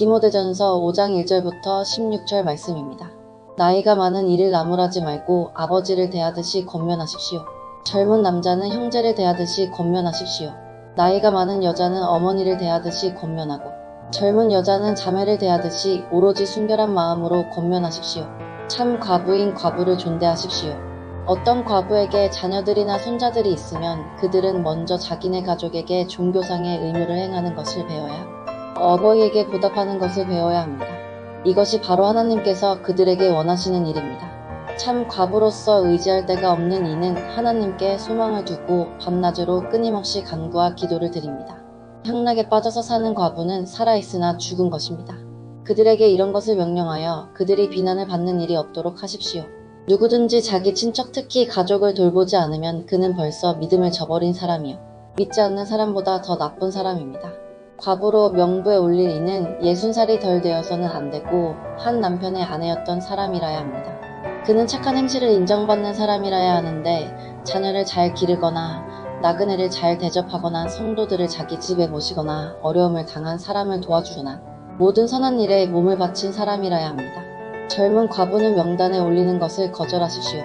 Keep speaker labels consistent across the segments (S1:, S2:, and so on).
S1: 디모데전서 5장 1절부터 16절 말씀입니다. 나이가 많은 이를 나무라지 말고 아버지를 대하듯이 권면하십시오. 젊은 남자는 형제를 대하듯이 권면하십시오. 나이가 많은 여자는 어머니를 대하듯이 권면하고 젊은 여자는 자매를 대하듯이 오로지 순결한 마음으로 권면하십시오. 참 과부인 과부를 존대하십시오. 어떤 과부에게 자녀들이나 손자들이 있으면 그들은 먼저 자기네 가족에게 종교상의 의무를 행하는 것을 배워야 어버이에게 보답하는 것을 배워야 합니다. 이것이 바로 하나님께서 그들에게 원하시는 일입니다. 참 과부로서 의지할 데가 없는 이는 하나님께 소망을 두고 밤낮으로 끊임없이 간구와 기도를 드립니다. 향락에 빠져서 사는 과부는 살아있으나 죽은 것입니다. 그들에게 이런 것을 명령하여 그들이 비난을 받는 일이 없도록 하십시오. 누구든지 자기 친척 특히 가족을 돌보지 않으면 그는 벌써 믿음을 저버린 사람이요 믿지 않는 사람보다 더 나쁜 사람입니다. 과부로 명부에 올릴 이는 60살이 덜 되어서는 안 되고 한 남편의 아내였던 사람이라야 합니다. 그는 착한 행실을 인정받는 사람이라야 하는데 자녀를 잘 기르거나 나그네를 잘 대접하거나 성도들을 자기 집에 모시거나 어려움을 당한 사람을 도와주거나 모든 선한 일에 몸을 바친 사람이라야 합니다. 젊은 과부는 명단에 올리는 것을 거절하십시오.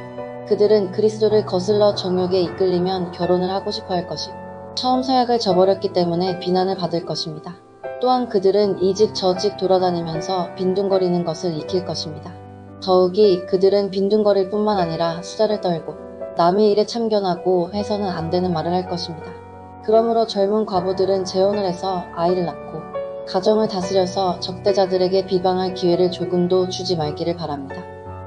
S1: 그들은 그리스도를 거슬러 정욕에 이끌리면 결혼을 하고 싶어 할 것이고 처음 서약을 저버렸기 때문에 비난을 받을 것입니다. 또한 그들은 이 집 저 집 돌아다니면서 빈둥거리는 것을 익힐 것입니다. 더욱이 그들은 빈둥거릴 뿐만 아니라 수다를 떨고 남의 일에 참견하고 해서는 안 되는 말을 할 것입니다. 그러므로 젊은 과부들은 재혼을 해서 아이를 낳고 가정을 다스려서 적대자들에게 비방할 기회를 조금도 주지 말기를 바랍니다.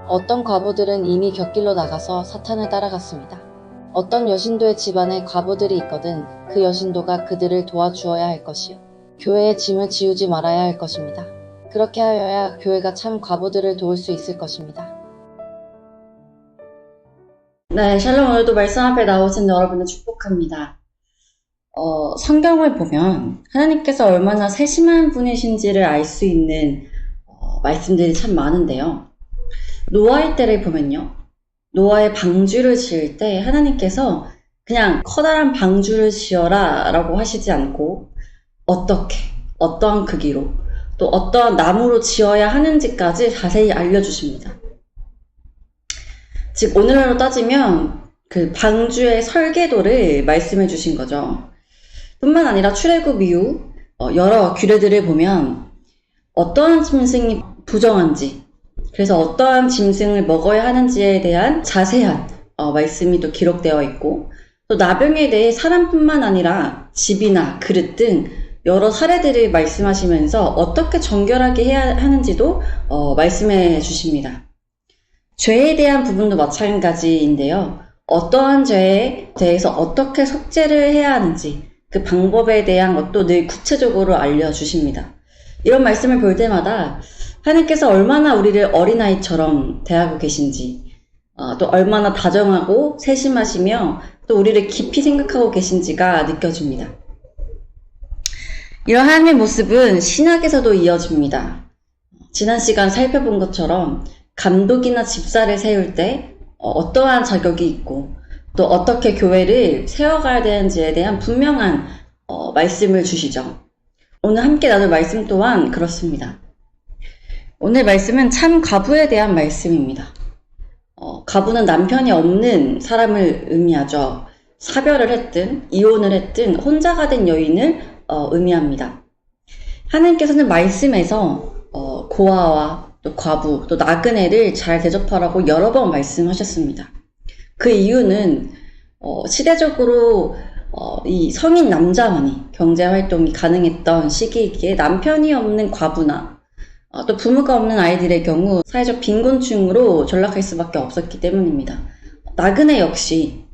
S1: 어떤 과부들은 이미 곁길로 나가서 사탄을 따라갔습니다. 어떤 여신도의 집안에 과부들이 있거든 그 여신도가 그들을 도와주어야 할 것이요 교회의 짐을 지우지 말아야 할 것입니다. 그렇게 하여야 교회가 참 과부들을 도울 수 있을 것입니다.
S2: 네, 샬롬. 오늘도 말씀 앞에 나오신 여러분을 축복합니다. 성경을 보면 하나님께서 얼마나 세심한 분이신지를 알 수 있는 말씀들이 참 많은데요. 노아의 때를 보면요. 노아의 방주를 지을 때 하나님께서 그냥 커다란 방주를 지어라 라고 하시지 않고 어떻게, 어떠한 크기로, 또 어떠한 나무로 지어야 하는지까지 자세히 알려주십니다. 즉 오늘날로 따지면 그 방주의 설계도를 말씀해 주신 거죠. 뿐만 아니라 출애굽 이후 여러 규례들을 보면 어떠한 짐승이 부정한지, 그래서 어떠한 짐승을 먹어야 하는지에 대한 자세한 말씀이 또 기록되어 있고, 또 나병에 대해 사람뿐만 아니라 집이나 그릇 등 여러 사례들을 말씀하시면서 어떻게 정결하게 해야 하는지도 말씀해 주십니다. 죄에 대한 부분도 마찬가지인데요. 어떠한 죄에 대해서 어떻게 속죄를 해야 하는지 그 방법에 대한 것도 늘 구체적으로 알려주십니다. 이런 말씀을 볼 때마다 하나님께서 얼마나 우리를 어린아이처럼 대하고 계신지, 또 얼마나 다정하고 세심하시며 또 우리를 깊이 생각하고 계신지가 느껴집니다. 이런 하나님의 모습은 신약에서도 이어집니다. 지난 시간 살펴본 것처럼 감독이나 집사를 세울 때 어떠한 자격이 있고 또 어떻게 교회를 세워가야 되는지에 대한 분명한 말씀을 주시죠. 오늘 함께 나눌 말씀 또한 그렇습니다. 오늘 말씀은 참 과부에 대한 말씀입니다. 과부는 남편이 없는 사람을 의미하죠. 사별을 했든 이혼을 했든 혼자가 된 여인을 의미합니다. 하나님께서는 말씀에서 고아와 또 과부, 또 나그네를 잘 대접하라고 여러 번 말씀하셨습니다. 그 이유는 시대적으로 이 성인 남자만이 경제활동이 가능했던 시기이기에 남편이 없는 과부나 또 부모가 없는 아이들의 경우 사회적 빈곤층으로 전락할 수밖에 없었기 때문입니다. 나그네 역시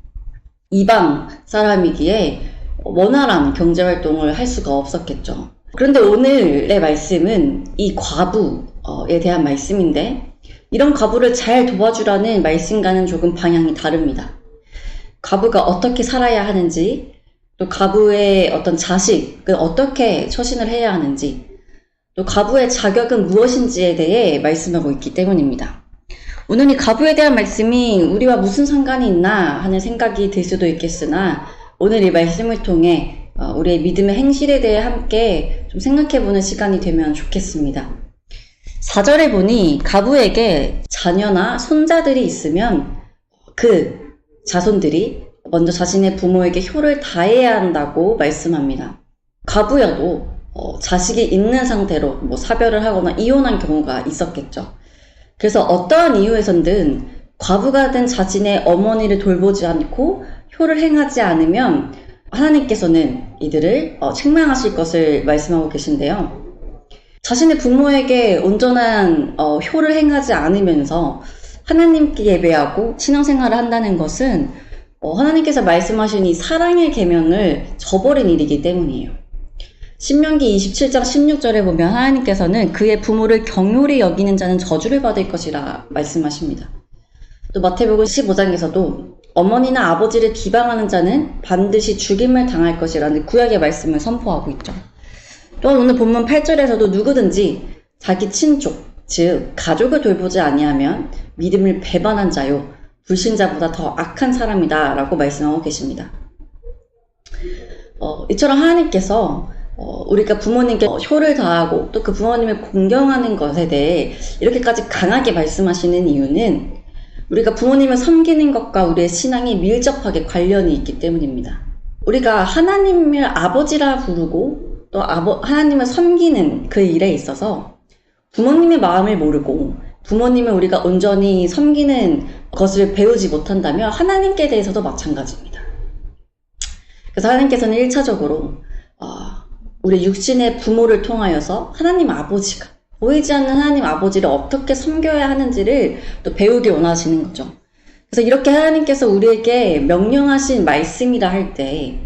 S2: 이방 사람이기에 원활한 경제활동을 할 수가 없었겠죠. 그런데 오늘의 말씀은 이 과부에 대한 말씀인데, 이런 과부를 잘 도와주라는 말씀과는 조금 방향이 다릅니다. 과부가 어떻게 살아야 하는지, 또 과부의 어떤 자식은 어떻게 처신을 해야 하는지, 또 과부의 자격은 무엇인지에 대해 말씀하고 있기 때문입니다. 오늘 이 과부에 대한 말씀이 우리와 무슨 상관이 있나 하는 생각이 들 수도 있겠으나, 오늘 이 말씀을 통해 우리의 믿음의 행실에 대해 함께 좀 생각해보는 시간이 되면 좋겠습니다. 4절에 보니 가부에게 자녀나 손자들이 있으면 그 자손들이 먼저 자신의 부모에게 효를 다해야 한다고 말씀합니다. 가부여도 자식이 있는 상태로 사별을 하거나 이혼한 경우가 있었겠죠. 그래서 어떠한 이유에선든 과부가 된 자신의 어머니를 돌보지 않고 효를 행하지 않으면 하나님께서는 이들을 책망하실 것을 말씀하고 계신데요. 자신의 부모에게 온전한 효를 행하지 않으면서 하나님께 예배하고 신앙생활을 한다는 것은 하나님께서 말씀하신 이 사랑의 계명을 저버린 일이기 때문이에요. 신명기 27장 16절에 보면 하나님께서는 그의 부모를 경홀히 여기는 자는 저주를 받을 것이라 말씀하십니다. 또 마태복음 15장에서도 어머니나 아버지를 비방하는 자는 반드시 죽임을 당할 것이라는 구약의 말씀을 선포하고 있죠. 또한 오늘 본문 8절에서도 누구든지 자기 친족, 즉 가족을 돌보지 아니하면 믿음을 배반한 자요 불신자보다 더 악한 사람이다 라고 말씀하고 계십니다. 이처럼 하나님께서 우리가 부모님께 효를 다하고 또 그 부모님을 공경하는 것에 대해 이렇게까지 강하게 말씀하시는 이유는 우리가 부모님을 섬기는 것과 우리의 신앙이 밀접하게 관련이 있기 때문입니다. 우리가 하나님을 아버지라 부르고 또 하나님을 섬기는 그 일에 있어서 부모님의 마음을 모르고 부모님을 우리가 온전히 섬기는 것을 배우지 못한다면 하나님께 대해서도 마찬가지입니다. 그래서 하나님께서는 1차적으로 우리 육신의 부모를 통하여서 하나님 아버지가 보이지 않는 하나님 아버지를 어떻게 섬겨야 하는지를 또 배우길 원하시는 거죠. 그래서 이렇게 하나님께서 우리에게 명령하신 말씀이라 할 때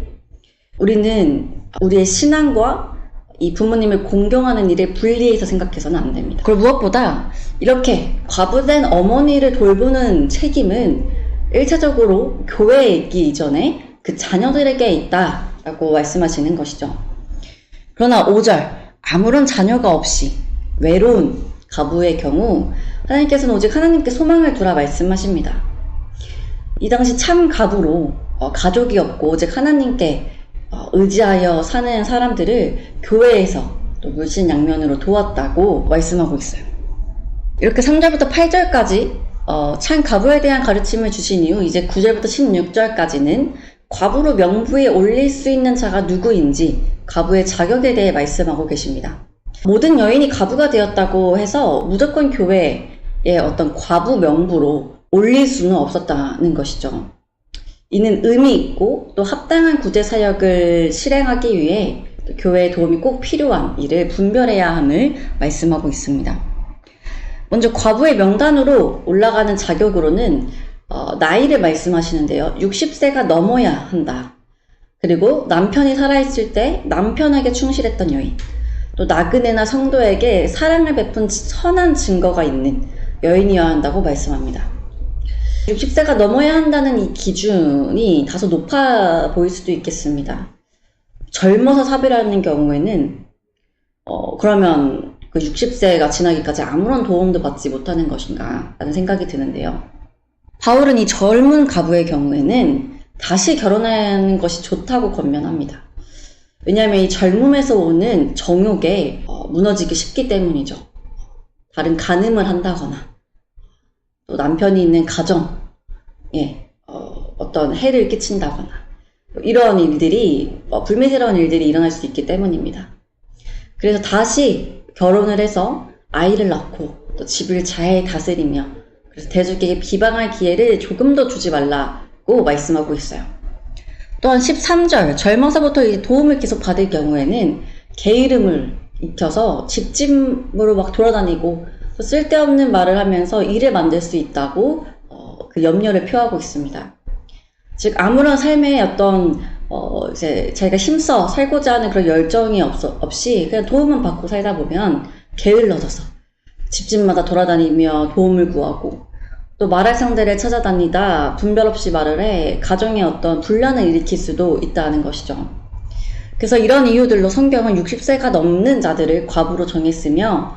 S2: 우리는 우리의 신앙과 이 부모님을 공경하는 일을 분리해서 생각해서는 안 됩니다. 그리고 무엇보다 이렇게 과부된 어머니를 돌보는 책임은 1차적으로 교회에 있기 이전에 그 자녀들에게 있다라고 말씀하시는 것이죠. 그러나 5절 아무런 자녀가 없이 외로운 가부의 경우 하나님께서는 오직 하나님께 소망을 두라 말씀하십니다. 이 당시 참 가부로 가족이 없고 오직 하나님께 의지하여 사는 사람들을 교회에서 또 물신양면으로 도왔다고 말씀하고 있어요. 이렇게 3절부터 8절까지 참 가부에 대한 가르침을 주신 이후 이제 9절부터 16절까지는 과부로 명부에 올릴 수 있는 자가 누구인지 가부의 자격에 대해 말씀하고 계십니다. 모든 여인이 가부가 되었다고 해서 무조건 교회에 어떤 과부 명부로 올릴 수는 없었다는 것이죠. 이는 의미 있고 또 합당한 구제 사역을 실행하기 위해 교회의 도움이 꼭 필요한 일을 분별해야 함을 말씀하고 있습니다. 먼저 과부의 명단으로 올라가는 자격으로는 나이를 말씀하시는데요. 60세가 넘어야 한다. 그리고 남편이 살아있을 때 남편에게 충실했던 여인, 또 나그네나 성도에게 사랑을 베푼 선한 증거가 있는 여인이어야 한다고 말씀합니다. 60세가 넘어야 한다는 이 기준이 다소 높아 보일 수도 있겠습니다. 젊어서 사별하는 경우에는 그러면 그 60세가 지나기까지 아무런 도움도 받지 못하는 것인가 라는 생각이 드는데요. 바울은 이 젊은 가부의 경우에는 다시 결혼하는 것이 좋다고 권면합니다. 왜냐하면 이 젊음에서 오는 정욕에 무너지기 쉽기 때문이죠. 다른 간음을 한다거나 또 남편이 있는 가정에 어떤 해를 끼친다거나 이런 일들이 불미스러운 일들이 일어날 수 있기 때문입니다. 그래서 다시 결혼을 해서 아이를 낳고 또 집을 잘 다스리며 그래서 대적에게 비방할 기회를 조금 더 주지 말라고 말씀하고 있어요. 또한 13절 젊어서부터 이 도움을 계속 받을 경우에는 게으름을 익혀서 집집으로 막 돌아다니고 쓸데없는 말을 하면서 일을 만들 수 있다고 그 염려를 표하고 있습니다. 즉 아무런 삶에 어떤 이제 자기가 힘써 살고자 하는 그런 열정이 없이 그냥 도움만 받고 살다 보면 게을러져서 집집마다 돌아다니며 도움을 구하고 또 말할 상대를 찾아다니다 분별 없이 말을 해 가정에 어떤 분란을 일으킬 수도 있다는 것이죠. 그래서 이런 이유들로 성경은 60세가 넘는 자들을 과부로 정했으며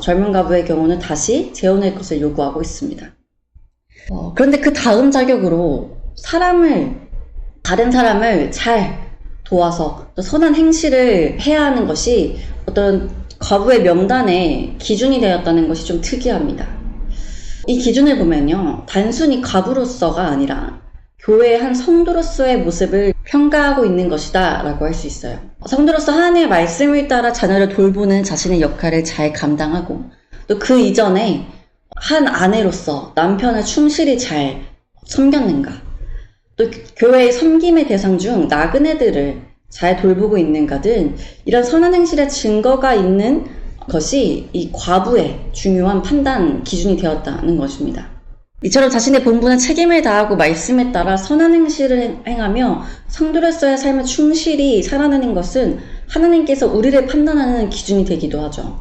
S2: 젊은 가부의 경우는 다시 재혼할 것을 요구하고 있습니다. 그런데 그 다음 자격으로 다른 사람을 잘 도와서 또 선한 행실을 해야 하는 것이 어떤 과부의 명단의 기준이 되었다는 것이 좀 특이합니다. 이 기준을 보면요, 단순히 과부로서가 아니라 교회의 한 성도로서의 모습을 평가하고 있는 것이다 라고 할 수 있어요. 성도로서 하나님의 말씀을 따라 자녀를 돌보는 자신의 역할을 잘 감당하고, 또 그 이전에 한 아내로서 남편을 충실히 잘 섬겼는가, 또 교회의 섬김의 대상 중 나그네들을 잘 돌보고 있는가 등 이런 선한 행실의 증거가 있는 것이 이 과부의 중요한 판단 기준이 되었다는 것입니다. 이처럼 자신의 본분은 책임을 다하고 말씀에 따라 선한 행실을 행하며 성도로서의 삶을 충실히 살아내는 것은 하나님께서 우리를 판단하는 기준이 되기도 하죠.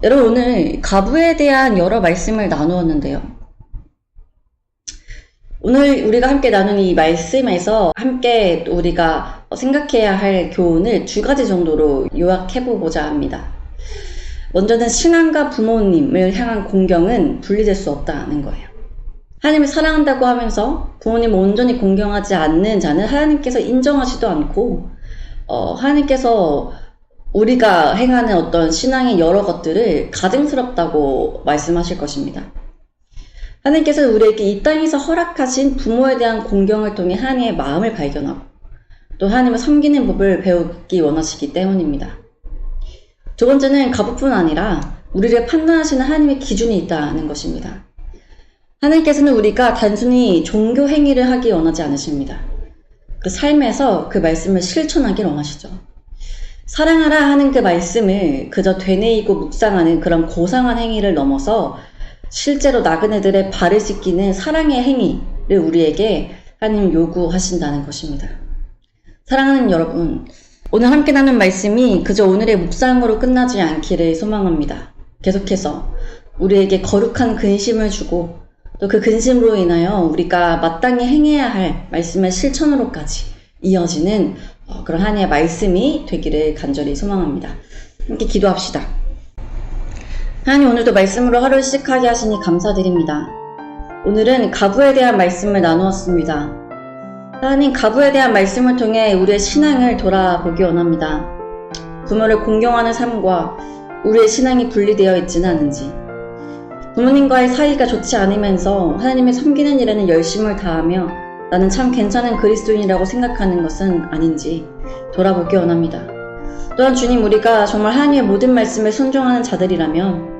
S2: 여러분, 오늘 과부에 대한 여러 말씀을 나누었는데요. 오늘 우리가 함께 나눈 이 말씀에서 함께 우리가 생각해야 할 교훈을 2가지 정도로 요약해보고자 합니다. 먼저는 신앙과 부모님을 향한 공경은 분리될 수 없다는 거예요. 하나님을 사랑한다고 하면서 부모님을 온전히 공경하지 않는 자는 하나님께서 인정하지도 않고 하나님께서 우리가 행하는 어떤 신앙의 여러 것들을 가증스럽다고 말씀하실 것입니다. 하나님께서 우리에게 이 땅에서 허락하신 부모에 대한 공경을 통해 하나님의 마음을 발견하고 또 하나님을 섬기는 법을 배우기 원하시기 때문입니다. 2번째는 과부뿐 아니라 우리를 판단하시는 하나님의 기준이 있다는 것입니다. 하나님께서는 우리가 단순히 종교 행위를 하기 원하지 않으십니다. 그 삶에서 그 말씀을 실천하기를 원하시죠. 사랑하라 하는 그 말씀을 그저 되뇌이고 묵상하는 그런 고상한 행위를 넘어서 실제로 나그네들의 발을 씻기는 사랑의 행위를 우리에게 하나님 요구하신다는 것입니다. 사랑하는 여러분, 오늘 함께 나눈 말씀이 그저 오늘의 묵상으로 끝나지 않기를 소망합니다. 계속해서 우리에게 거룩한 근심을 주고 또 그 근심으로 인하여 우리가 마땅히 행해야 할 말씀의 실천으로까지 이어지는 그런 하나님의 말씀이 되기를 간절히 소망합니다. 함께 기도합시다. 하나님, 오늘도 말씀으로 하루를 시작하게 하시니 감사드립니다. 오늘은 과부에 대한 말씀을 나누었습니다. 하나님, 과부에 대한 말씀을 통해 우리의 신앙을 돌아보기 원합니다. 부모를 공경하는 삶과 우리의 신앙이 분리되어 있지는 않은지, 부모님과의 사이가 좋지 않으면서 하나님을 섬기는 일에는 열심을 다하며 나는 참 괜찮은 그리스도인이라고 생각하는 것은 아닌지 돌아보기 원합니다. 또한 주님, 우리가 정말 하나님의 모든 말씀에 순종하는 자들이라면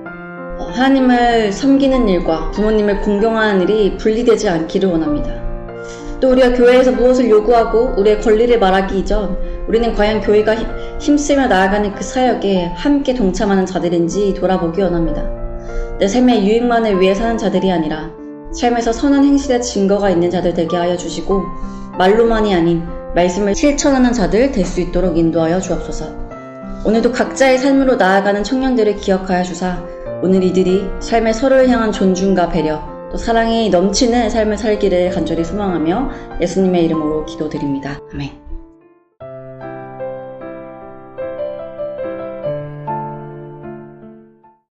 S2: 하나님을 섬기는 일과 부모님을 공경하는 일이 분리되지 않기를 원합니다. 또 우리가 교회에서 무엇을 요구하고 우리의 권리를 말하기 이전 우리는 과연 교회가 힘쓰며 나아가는 그 사역에 함께 동참하는 자들인지 돌아보기 원합니다. 내 삶의 유익만을 위해 사는 자들이 아니라 삶에서 선한 행실의 증거가 있는 자들 되게 하여 주시고 말로만이 아닌 말씀을 실천하는 자들 될 수 있도록 인도하여 주옵소서. 오늘도 각자의 삶으로 나아가는 청년들을 기억하여 주사 오늘 이들이 삶의 서로를 향한 존중과 배려 또 사랑이 넘치는 삶을 살기를 간절히 소망하며 예수님의 이름으로 기도드립니다. 아멘.